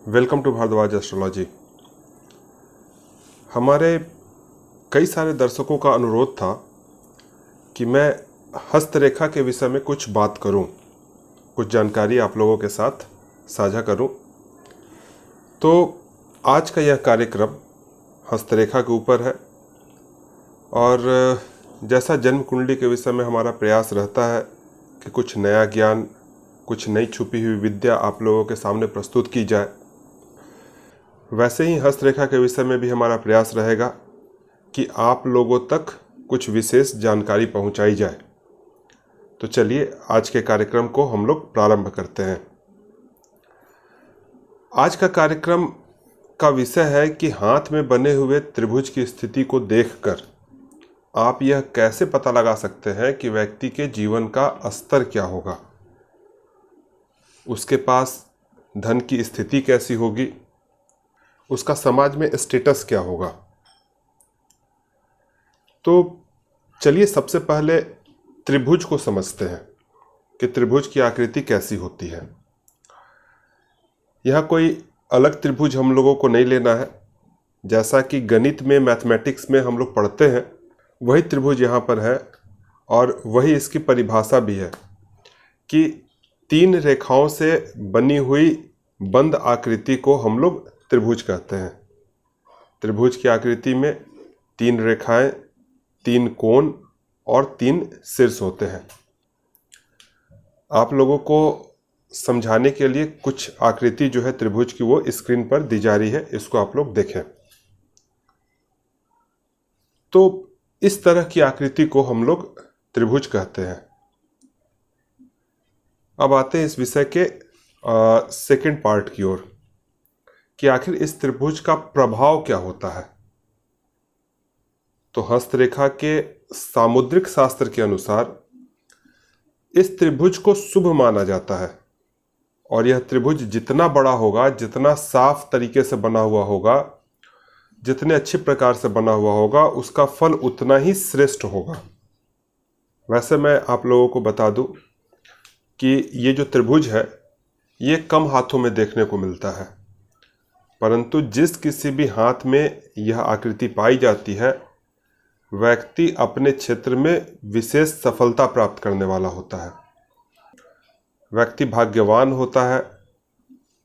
Welcome to Bhardwaj astrology. हमारे कई सारे दर्शकों का अनुरोध था कि मैं हस्तरेखा के विषय में कुछ बात करूं, कुछ जानकारी आप लोगों के साथ साझा करूं। तो आज का यह कार्यक्रम हस्तरेखा के ऊपर है और जैसा जन्म कुंडली के विषय में हमारा प्रयास रहता है कि कुछ नया ज्ञान, कुछ नई छुपी हुई विद्या आप लोगों के सामने प्रस्तुत की जाए, वैसे ही हस्तरेखा के विषय में भी हमारा प्रयास रहेगा कि आप लोगों तक कुछ विशेष जानकारी पहुंचाई जाए। तो चलिए आज के कार्यक्रम को हम लोग प्रारंभ करते हैं। आज का कार्यक्रम का विषय है कि हाथ में बने हुए त्रिभुज की स्थिति को देखकर आप यह कैसे पता लगा सकते हैं कि व्यक्ति के जीवन का स्तर क्या होगा, उसके पास धन की स्थिति कैसी होगी, उसका समाज में स्टेटस क्या होगा। तो चलिए सबसे पहले त्रिभुज को समझते हैं कि त्रिभुज की आकृति कैसी होती है। यह कोई अलग त्रिभुज हम लोगों को नहीं लेना है। जैसा कि गणित में, मैथमेटिक्स में हम लोग पढ़ते हैं, वही त्रिभुज यहाँ पर है और वही इसकी परिभाषा भी है कि 3 रेखाओं से बनी हुई बंद आकृति को हम लोग त्रिभुज कहते हैं। त्रिभुज की आकृति में 3 रेखाएं, 3 कोण और 3 शीर्ष होते हैं। आप लोगों को समझाने के लिए कुछ आकृति जो है त्रिभुज की वो स्क्रीन पर दी जा रही है, इसको आप लोग देखें। तो इस तरह की आकृति को हम लोग त्रिभुज कहते हैं। अब आते हैं इस विषय के सेकंड पार्ट की ओर कि आखिर इस त्रिभुज का प्रभाव क्या होता है। तो हस्तरेखा के सामुद्रिक शास्त्र के अनुसार इस त्रिभुज को शुभ माना जाता है और यह त्रिभुज जितना बड़ा होगा, जितना साफ तरीके से बना हुआ होगा, जितने अच्छे प्रकार से बना हुआ होगा, उसका फल उतना ही श्रेष्ठ होगा। वैसे मैं आप लोगों को बता दूं कि ये जो त्रिभुज है ये कम हाथों में देखने को मिलता है, परंतु जिस किसी भी हाथ में यह आकृति पाई जाती है, व्यक्ति अपने क्षेत्र में विशेष सफलता प्राप्त करने वाला होता है, व्यक्ति भाग्यवान होता है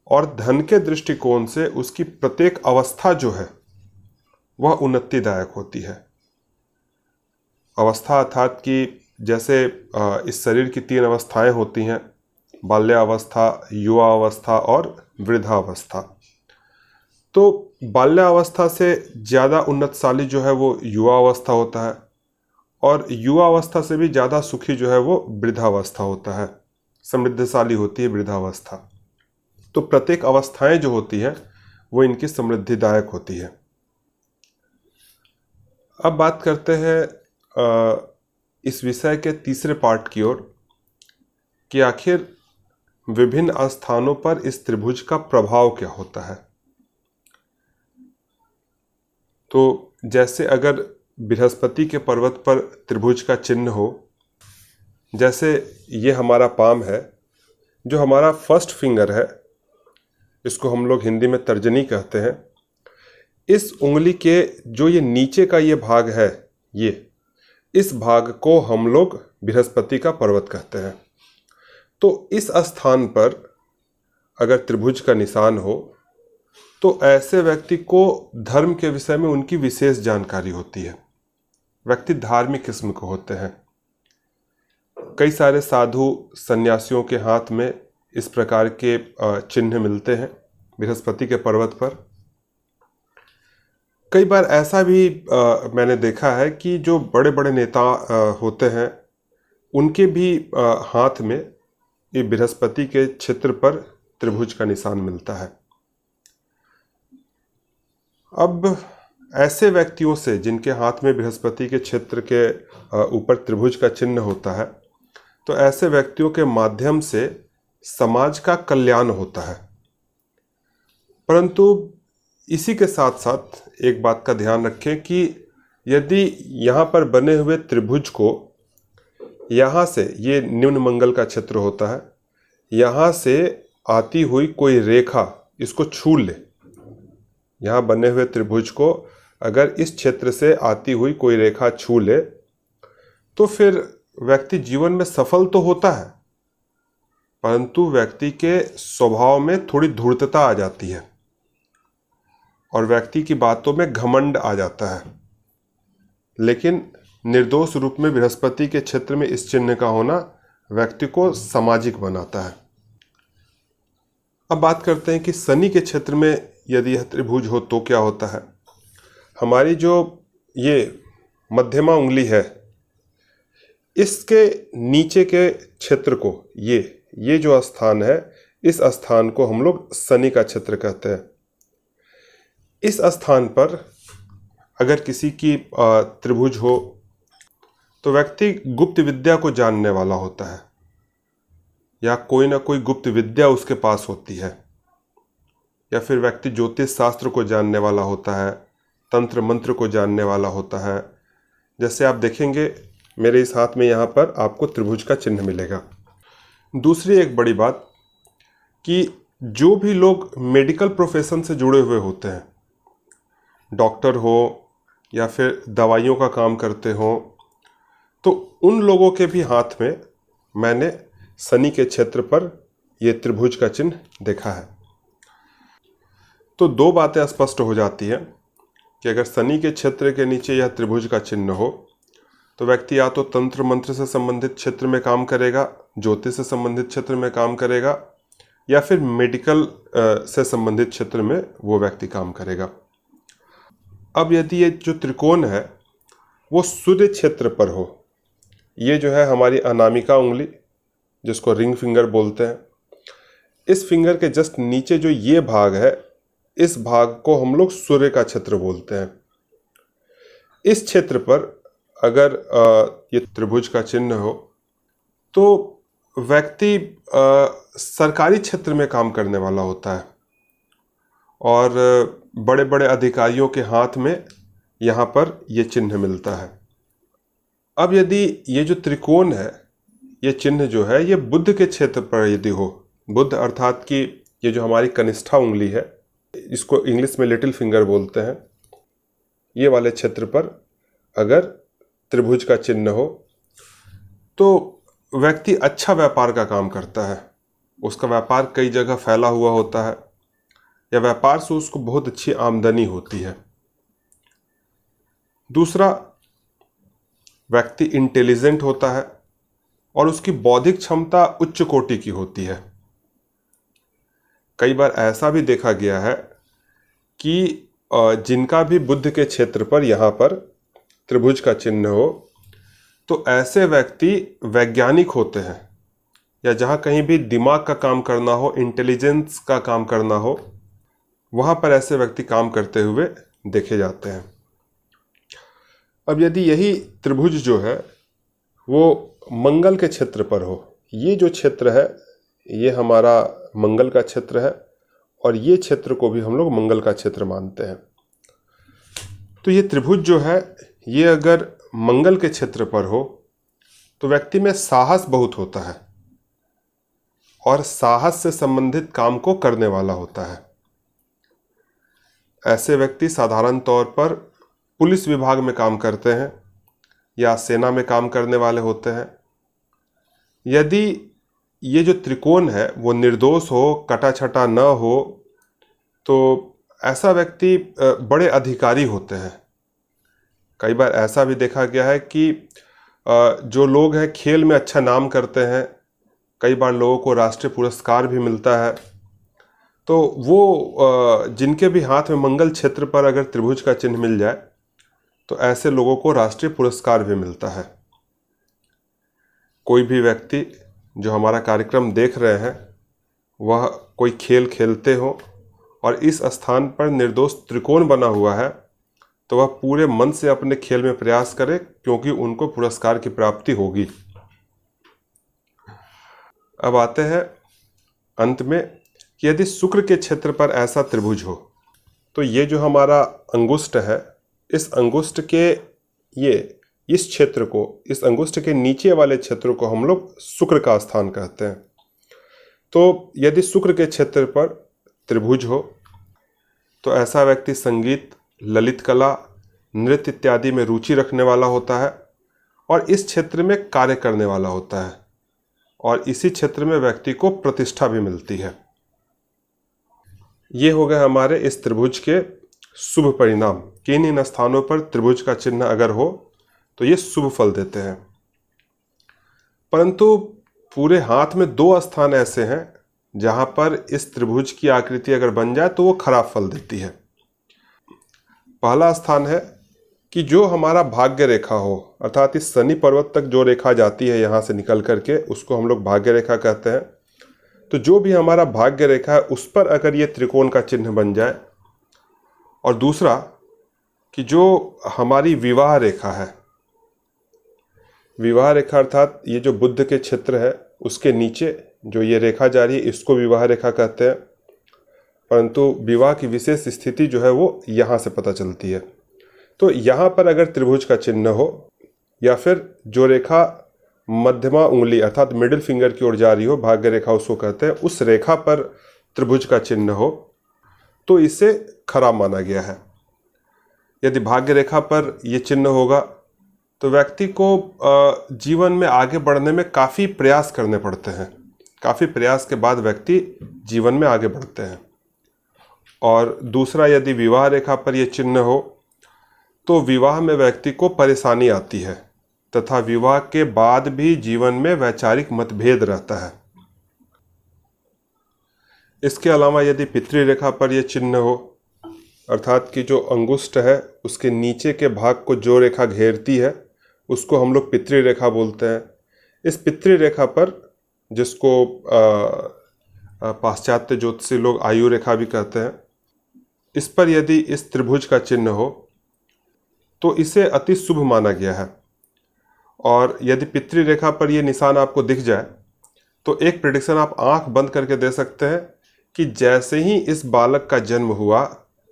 और धन के दृष्टिकोण से उसकी प्रत्येक अवस्था जो है वह उन्नतिदायक होती है। अवस्था अर्थात कि जैसे इस शरीर की 3 अवस्थाएं होती हैं, बाल्यावस्था, युवा अवस्था और वृद्धावस्था। तो बाल्यावस्था से ज़्यादा उन्नतशाली जो है वो युवा अवस्था होता है और युवा अवस्था से भी ज़्यादा सुखी जो है वो वृद्धावस्था होता है, समृद्धशाली होती है वृद्धावस्था। तो प्रत्येक अवस्थाएं जो होती हैं वो इनकी समृद्धिदायक होती है। अब बात करते हैं इस विषय के तीसरे पार्ट की ओर कि आखिर विभिन्न स्थानों पर इस त्रिभुज का प्रभाव क्या होता है। तो जैसे अगर बृहस्पति के पर्वत पर त्रिभुज का चिन्ह हो, जैसे ये हमारा पाम है, जो हमारा फर्स्ट फिंगर है, इसको हम लोग हिंदी में तर्जनी कहते हैं। इस उंगली के जो ये नीचे का ये भाग है, इस भाग को हम लोग बृहस्पति का पर्वत कहते हैं। तो इस स्थान पर अगर त्रिभुज का निशान हो तो ऐसे व्यक्ति को धर्म के विषय में उनकी विशेष जानकारी होती है। व्यक्ति धार्मिक किस्म के होते हैं। कई सारे साधु सन्यासियों के हाथ में इस प्रकार के चिन्ह मिलते हैं बृहस्पति के पर्वत पर। कई बार ऐसा भी मैंने देखा है कि जो बड़े बड़े नेता होते हैं, उनके भी हाथ में ये बृहस्पति के क्षेत्र पर त्रिभुज का निशान मिलता है। अब ऐसे व्यक्तियों से जिनके हाथ में बृहस्पति के क्षेत्र के ऊपर त्रिभुज का चिन्ह होता है, तो ऐसे व्यक्तियों के माध्यम से समाज का कल्याण होता है। परंतु इसी के साथ साथ एक बात का ध्यान रखें कि यदि यहाँ पर बने हुए त्रिभुज को यहाँ से, ये निम्न मंगल का क्षेत्र होता है, यहाँ से आती हुई कोई रेखा इसको छू ले, यहाँ बने हुए त्रिभुज को अगर इस क्षेत्र से आती हुई कोई रेखा छू ले तो फिर व्यक्ति जीवन में सफल तो होता है, परंतु व्यक्ति के स्वभाव में थोड़ी धूर्तता आ जाती है और व्यक्ति की बातों में घमंड आ जाता है। लेकिन निर्दोष रूप में बृहस्पति के क्षेत्र में इस चिन्ह का होना व्यक्ति को सामाजिक बनाता है। अब बात करते हैं कि शनि के क्षेत्र में यदि यह त्रिभुज हो तो क्या होता है। हमारी जो ये मध्यमा उंगली है, इसके नीचे के क्षेत्र को, ये जो स्थान है, इस स्थान को हम लोग शनि का क्षेत्र कहते हैं। इस स्थान पर अगर किसी की त्रिभुज हो तो व्यक्ति गुप्त विद्या को जानने वाला होता है, या कोई ना कोई गुप्त विद्या उसके पास होती है, या फिर व्यक्ति ज्योतिष शास्त्र को जानने वाला होता है, तंत्र मंत्र को जानने वाला होता है। जैसे आप देखेंगे मेरे इस हाथ में यहाँ पर आपको त्रिभुज का चिन्ह मिलेगा। दूसरी एक बड़ी बात कि जो भी लोग मेडिकल प्रोफेशन से जुड़े हुए होते हैं, डॉक्टर हो या फिर दवाइयों का काम करते हो, तो उन लोगों के भी हाथ में मैंने शनि के क्षेत्र पर यह त्रिभुज का चिन्ह देखा है। तो दो बातें स्पष्ट हो जाती हैं कि अगर शनि के क्षेत्र के नीचे यह त्रिभुज का चिन्ह हो तो व्यक्ति या तो तंत्र मंत्र से संबंधित क्षेत्र में काम करेगा, ज्योतिष से संबंधित क्षेत्र में काम करेगा, या फिर मेडिकल से संबंधित क्षेत्र में वो व्यक्ति काम करेगा। अब यदि ये जो त्रिकोण है वो सूर्य क्षेत्र पर हो, ये जो है हमारी अनामिका उंगली जिसको रिंग फिंगर बोलते हैं, इस फिंगर के जस्ट नीचे जो ये भाग है, इस भाग को हम लोग सूर्य का क्षेत्र बोलते हैं। इस क्षेत्र पर अगर ये त्रिभुज का चिन्ह हो तो व्यक्ति सरकारी क्षेत्र में काम करने वाला होता है और बड़े बड़े अधिकारियों के हाथ में यहाँ पर ये चिन्ह मिलता है। अब यदि ये जो त्रिकोण है, ये चिन्ह जो है ये बुध के क्षेत्र पर यदि हो, बुध अर्थात कि ये जो हमारी कनिष्ठा उंगली है, इसको इंग्लिश में लिटिल फिंगर बोलते हैं, ये वाले क्षेत्र पर अगर त्रिभुज का चिन्ह हो तो व्यक्ति अच्छा व्यापार का काम करता है, उसका व्यापार कई जगह फैला हुआ होता है, या व्यापार से उसको बहुत अच्छी आमदनी होती है। दूसरा, व्यक्ति इंटेलिजेंट होता है और उसकी बौद्धिक क्षमता उच्च कोटि की होती है। कई बार ऐसा भी देखा गया है कि जिनका भी बुध के क्षेत्र पर यहाँ पर त्रिभुज का चिन्ह हो तो ऐसे व्यक्ति वैज्ञानिक होते हैं, या जहाँ कहीं भी दिमाग का काम करना हो, इंटेलिजेंस का काम करना हो, वहाँ पर ऐसे व्यक्ति काम करते हुए देखे जाते हैं। अब यदि यही त्रिभुज जो है वो मंगल के क्षेत्र पर हो, ये जो क्षेत्र है ये हमारा मंगल का क्षेत्र है और ये क्षेत्र को भी हम लोग मंगल का क्षेत्र मानते हैं। तो ये त्रिभुज जो है ये अगर मंगल के क्षेत्र पर हो तो व्यक्ति में साहस बहुत होता है और साहस से संबंधित काम को करने वाला होता है। ऐसे व्यक्ति साधारण तौर पर पुलिस विभाग में काम करते हैं या सेना में काम करने वाले होते हैं। यदि ये जो त्रिकोण है वो निर्दोष हो, कटा छटा न हो, तो ऐसा व्यक्ति बड़े अधिकारी होते हैं। कई बार ऐसा भी देखा गया है कि जो लोग हैं खेल में अच्छा नाम करते हैं, कई बार लोगों को राष्ट्रीय पुरस्कार भी मिलता है। तो वो जिनके भी हाथ में मंगल क्षेत्र पर अगर त्रिभुज का चिन्ह मिल जाए तो ऐसे लोगों को राष्ट्रीय पुरस्कार भी मिलता है। कोई भी व्यक्ति जो हमारा कार्यक्रम देख रहे हैं वह कोई खेल खेलते हो और इस स्थान पर निर्दोष त्रिकोण बना हुआ है तो वह पूरे मन से अपने खेल में प्रयास करे, क्योंकि उनको पुरस्कार की प्राप्ति होगी। अब आते हैं अंत में कि यदि शुक्र के क्षेत्र पर ऐसा त्रिभुज हो तो ये जो हमारा अंगुष्ठ है, इस अंगुष्ठ के इस क्षेत्र को, इस अंगुष्ठ के नीचे वाले क्षेत्र को हम लोग शुक्र का स्थान कहते हैं। तो यदि शुक्र के क्षेत्र पर त्रिभुज हो तो ऐसा व्यक्ति संगीत, ललित कला, नृत्य इत्यादि में रुचि रखने वाला होता है और इस क्षेत्र में कार्य करने वाला होता है और इसी क्षेत्र में व्यक्ति को प्रतिष्ठा भी मिलती है। ये हो गए हमारे इस त्रिभुज के शुभ परिणाम। किन इन स्थानों पर त्रिभुज का चिन्ह अगर हो तो ये शुभ फल देते हैं। परंतु पूरे हाथ में 2 स्थान ऐसे हैं जहां पर इस त्रिभुज की आकृति अगर बन जाए तो वो खराब फल देती है। पहला स्थान है कि जो हमारा भाग्य रेखा हो, अर्थात इस शनि पर्वत तक जो रेखा जाती है यहाँ से निकल करके, उसको हम लोग भाग्य रेखा कहते हैं। तो जो भी हमारा भाग्य रेखा है उस पर अगर ये त्रिकोण का चिन्ह बन जाए, और दूसरा कि जो हमारी विवाह रेखा है, विवाह रेखा अर्थात ये जो बुध के क्षेत्र है उसके नीचे जो ये रेखा जा रही है इसको विवाह रेखा कहते हैं। परंतु विवाह की विशेष स्थिति जो है वो यहाँ से पता चलती है। तो यहाँ पर अगर त्रिभुज का चिन्ह हो या फिर जो रेखा मध्यमा उंगली अर्थात मिडिल फिंगर की ओर जा रही हो, भाग्य रेखा उसको कहते हैं, उस रेखा पर त्रिभुज का चिन्ह हो तो इसे खराब माना गया है। यदि भाग्य रेखा पर यह चिन्ह होगा तो व्यक्ति को जीवन में आगे बढ़ने में काफ़ी प्रयास करने पड़ते हैं। काफ़ी प्रयास के बाद व्यक्ति जीवन में आगे बढ़ते हैं। और दूसरा, यदि विवाह रेखा पर यह चिन्ह हो तो विवाह में व्यक्ति को परेशानी आती है तथा विवाह के बाद भी जीवन में वैचारिक मतभेद रहता है। इसके अलावा यदि पितृ रेखा पर यह चिन्ह हो, अर्थात कि जो अंगुष्ठ है उसके नीचे के भाग को जो रेखा घेरती है उसको हम लोग पितृ रेखा बोलते हैं। इस पितृ रेखा पर, जिसको पाश्चात्य ज्योतिषी लोग आयु रेखा भी कहते हैं, इस पर यदि इस त्रिभुज का चिन्ह हो तो इसे अति शुभ माना गया है। और यदि पितृ रेखा पर यह निशान आपको दिख जाए तो एक प्रेडिक्शन आप आंख बंद करके दे सकते हैं कि जैसे ही इस बालक का जन्म हुआ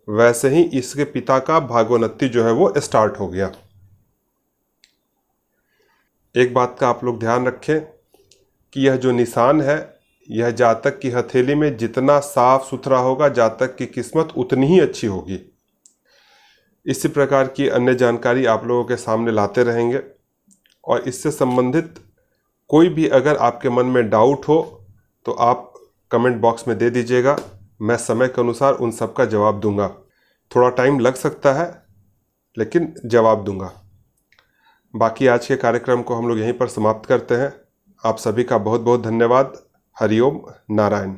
वैसे ही इसके पिता का भाग्योन्नति जो है वो स्टार्ट हो गया। एक बात का आप लोग ध्यान रखें कि यह जो निशान है यह जातक की हथेली में जितना साफ सुथरा होगा जातक की किस्मत उतनी ही अच्छी होगी। इसी प्रकार की अन्य जानकारी आप लोगों के सामने लाते रहेंगे और इससे संबंधित कोई भी अगर आपके मन में डाउट हो तो आप कमेंट बॉक्स में दे दीजिएगा। मैं समय के अनुसार उन सब का जवाब दूंगा। थोड़ा टाइम लग सकता है लेकिन जवाब दूंगा। बाकी आज के कार्यक्रम को हम लोग यहीं पर समाप्त करते हैं। आप सभी का बहुत बहुत धन्यवाद। हरिओम नारायण।